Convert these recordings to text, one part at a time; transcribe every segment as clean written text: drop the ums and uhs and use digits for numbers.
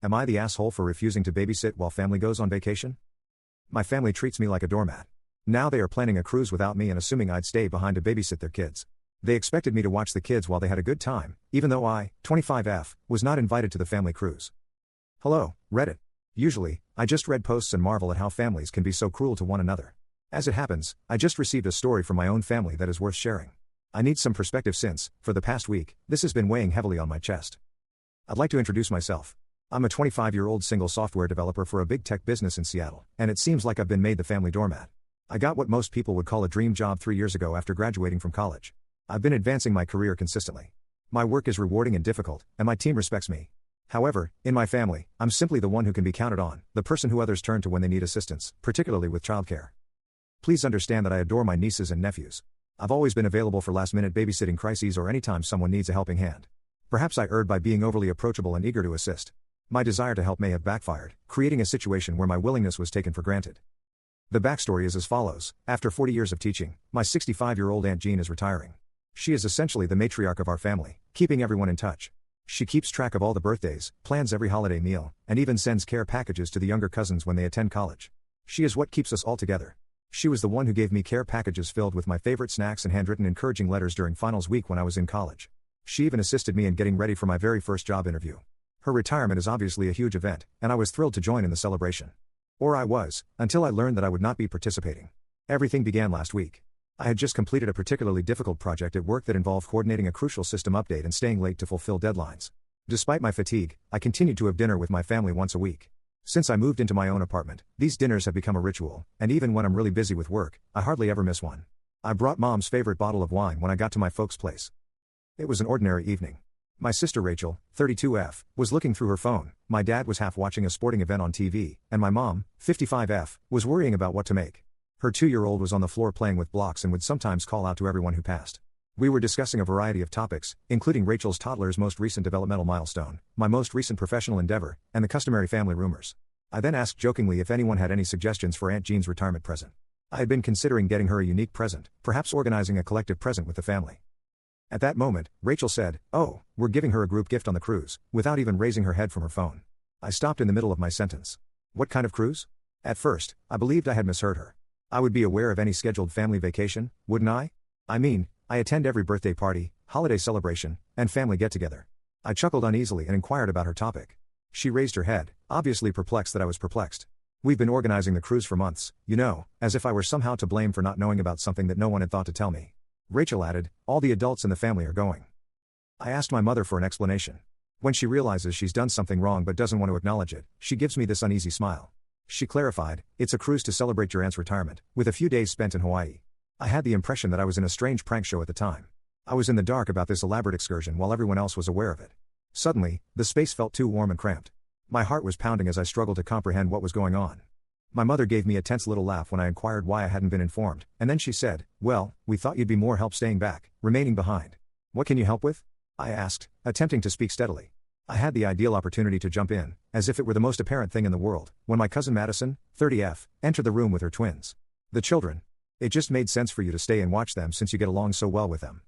Am I the asshole for refusing to babysit while family goes on vacation? My family treats me like a doormat. Now they are planning a cruise without me and assuming I'd stay behind to babysit their kids. They expected me to watch the kids while they had a good time, even though I, 25F, was not invited to the family cruise. Hello, Reddit. Usually, I just read posts and marvel at how families can be so cruel to one another. As it happens, I just received a story from my own family that is worth sharing. I need some perspective since, for the past week, this has been weighing heavily on my chest. I'd like to introduce myself. I'm a 25-year-old single software developer for a big tech business in Seattle, and it seems like I've been made the family doormat. I got what most people would call a dream job 3 years ago after graduating from college. I've been advancing my career consistently. My work is rewarding and difficult, and my team respects me. However, in my family, I'm simply the one who can be counted on, the person who others turn to when they need assistance, particularly with childcare. Please understand that I adore my nieces and nephews. I've always been available for last-minute babysitting crises or anytime someone needs a helping hand. Perhaps I erred by being overly approachable and eager to assist. My desire to help may have backfired, creating a situation where my willingness was taken for granted. The backstory is as follows. After 40 years of teaching, my 65-year-old Aunt Jean is retiring. She is essentially the matriarch of our family, keeping everyone in touch. She keeps track of all the birthdays, plans every holiday meal, and even sends care packages to the younger cousins when they attend college. She is what keeps us all together. She was the one who gave me care packages filled with my favorite snacks and handwritten encouraging letters during finals week when I was in college. She even assisted me in getting ready for my very first job interview. Her retirement is obviously a huge event, and I was thrilled to join in the celebration. Or I was, until I learned that I would not be participating. Everything began last week. I had just completed a particularly difficult project at work that involved coordinating a crucial system update and staying late to fulfill deadlines. Despite my fatigue, I continued to have dinner with my family once a week. Since I moved into my own apartment, these dinners have become a ritual, and even when I'm really busy with work, I hardly ever miss one. I brought Mom's favorite bottle of wine when I got to my folks' place. It was an ordinary evening. My sister Rachel, 32F, was looking through her phone, my dad was half watching a sporting event on TV, and my mom, 55F, was worrying about what to make. Her 2-year-old was on the floor playing with blocks and would sometimes call out to everyone who passed. We were discussing a variety of topics, including Rachel's toddler's most recent developmental milestone, my most recent professional endeavor, and the customary family rumors. I then asked jokingly if anyone had any suggestions for Aunt Jean's retirement present. I had been considering getting her a unique present, perhaps organizing a collective present with the family. At that moment, Rachel said, "Oh, we're giving her a group gift on the cruise," without even raising her head from her phone. I stopped in the middle of my sentence. What kind of cruise? At first, I believed I had misheard her. I would be aware of any scheduled family vacation, wouldn't I? I mean, I attend every birthday party, holiday celebration, and family get-together. I chuckled uneasily and inquired about her topic. She raised her head, obviously perplexed that I was perplexed. We've been organizing the cruise for months, as if I were somehow to blame for not knowing about something that no one had thought to tell me. Rachel added, all the adults in the family are going. I asked my mother for an explanation. When she realizes she's done something wrong but doesn't want to acknowledge it, she gives me this uneasy smile. She clarified, it's a cruise to celebrate your aunt's retirement, with a few days spent in Hawaii. I had the impression that I was in a strange prank show at the time. I was in the dark about this elaborate excursion while everyone else was aware of it. Suddenly, the space felt too warm and cramped. My heart was pounding as I struggled to comprehend what was going on. My mother gave me a tense little laugh when I inquired why I hadn't been informed, and then she said, well, we thought you'd be more help staying back, remaining behind. What can you help with? I asked, attempting to speak steadily. I had the ideal opportunity to jump in, as if it were the most apparent thing in the world, when my cousin Madison, 30F, entered the room with her twins. The children. It just made sense for you to stay and watch them since you get along so well with them.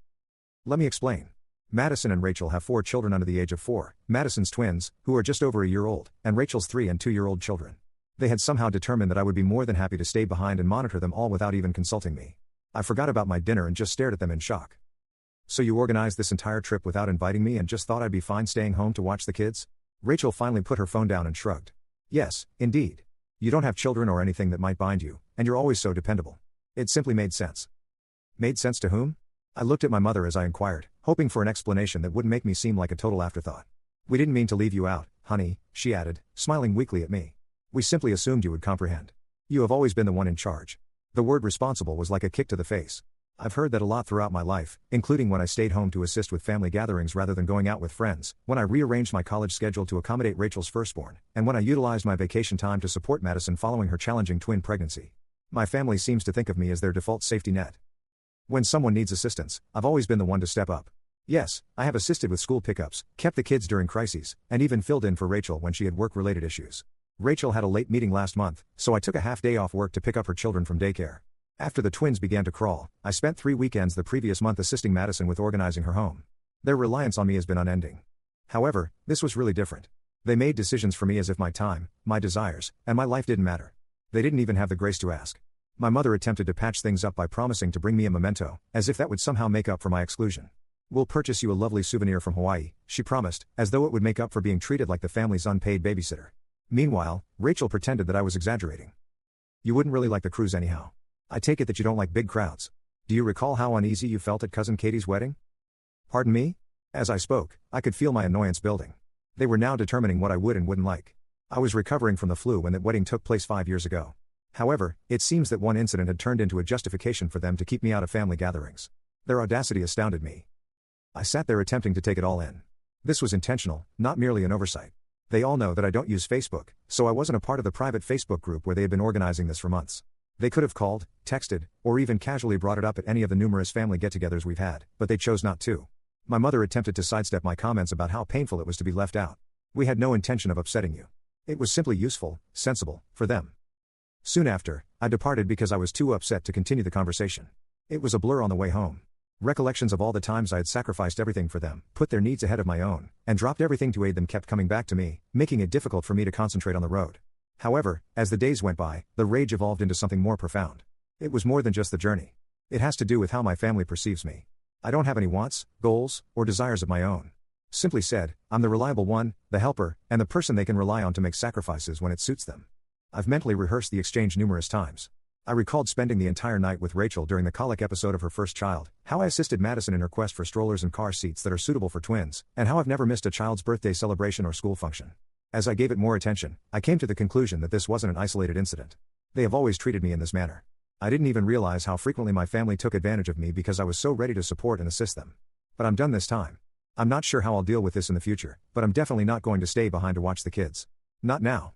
Let me explain. Madison and Rachel have 4 children under the age of 4, Madison's twins, who are just over a year old, and Rachel's 3 and 2-year-old children. They had somehow determined that I would be more than happy to stay behind and monitor them all without even consulting me. I forgot about my dinner and just stared at them in shock. So you organized this entire trip without inviting me and just thought I'd be fine staying home to watch the kids? Rachel finally put her phone down and shrugged. Yes, indeed. You don't have children or anything that might bind you, and you're always so dependable. It simply made sense. Made sense to whom? I looked at my mother as I inquired, hoping for an explanation that wouldn't make me seem like a total afterthought. We didn't mean to leave you out, honey, she added, smiling weakly at me. We simply assumed you would comprehend. You have always been the one in charge. The word responsible was like a kick to the face. I've heard that a lot throughout my life, including when I stayed home to assist with family gatherings rather than going out with friends, when I rearranged my college schedule to accommodate Rachel's firstborn, and when I utilized my vacation time to support Madison following her challenging twin pregnancy. My family seems to think of me as their default safety net. When someone needs assistance, I've always been the one to step up. Yes, I have assisted with school pickups, kept the kids during crises, and even filled in for Rachel when she had work-related issues. Rachel had a late meeting last month, so I took a half day off work to pick up her children from daycare. After the twins began to crawl, I spent 3 weekends the previous month assisting Madison with organizing her home. Their reliance on me has been unending. However, this was really different. They made decisions for me as if my time, my desires, and my life didn't matter. They didn't even have the grace to ask. My mother attempted to patch things up by promising to bring me a memento, as if that would somehow make up for my exclusion. "We'll purchase you a lovely souvenir from Hawaii," she promised, as though it would make up for being treated like the family's unpaid babysitter. Meanwhile, Rachel pretended that I was exaggerating. "You wouldn't really like the cruise anyhow. I take it that you don't like big crowds. Do you recall how uneasy you felt at Cousin Katie's wedding?" "Pardon me?" As I spoke, I could feel my annoyance building. They were now determining what I would and wouldn't like. I was recovering from the flu when that wedding took place 5 years ago. However, it seems that one incident had turned into a justification for them to keep me out of family gatherings. Their audacity astounded me. I sat there attempting to take it all in. This was intentional, not merely an oversight. They all know that I don't use Facebook, so I wasn't a part of the private Facebook group where they had been organizing this for months. They could have called, texted, or even casually brought it up at any of the numerous family get-togethers we've had, but they chose not to. My mother attempted to sidestep my comments about how painful it was to be left out. "We had no intention of upsetting you. It was simply useful, sensible, for them." Soon after, I departed because I was too upset to continue the conversation. It was a blur on the way home. Recollections of all the times I had sacrificed everything for them, put their needs ahead of my own, and dropped everything to aid them kept coming back to me, making it difficult for me to concentrate on the road. However, as the days went by, the rage evolved into something more profound. It was more than just the journey. It has to do with how my family perceives me. I don't have any wants, goals, or desires of my own. Simply said, I'm the reliable one, the helper, and the person they can rely on to make sacrifices when it suits them. I've mentally rehearsed the exchange numerous times. I recalled spending the entire night with Rachel during the colic episode of her first child, how I assisted Madison in her quest for strollers and car seats that are suitable for twins, and how I've never missed a child's birthday celebration or school function. As I gave it more attention, I came to the conclusion that this wasn't an isolated incident. They have always treated me in this manner. I didn't even realize how frequently my family took advantage of me because I was so ready to support and assist them. But I'm done this time. I'm not sure how I'll deal with this in the future, but I'm definitely not going to stay behind to watch the kids. Not now.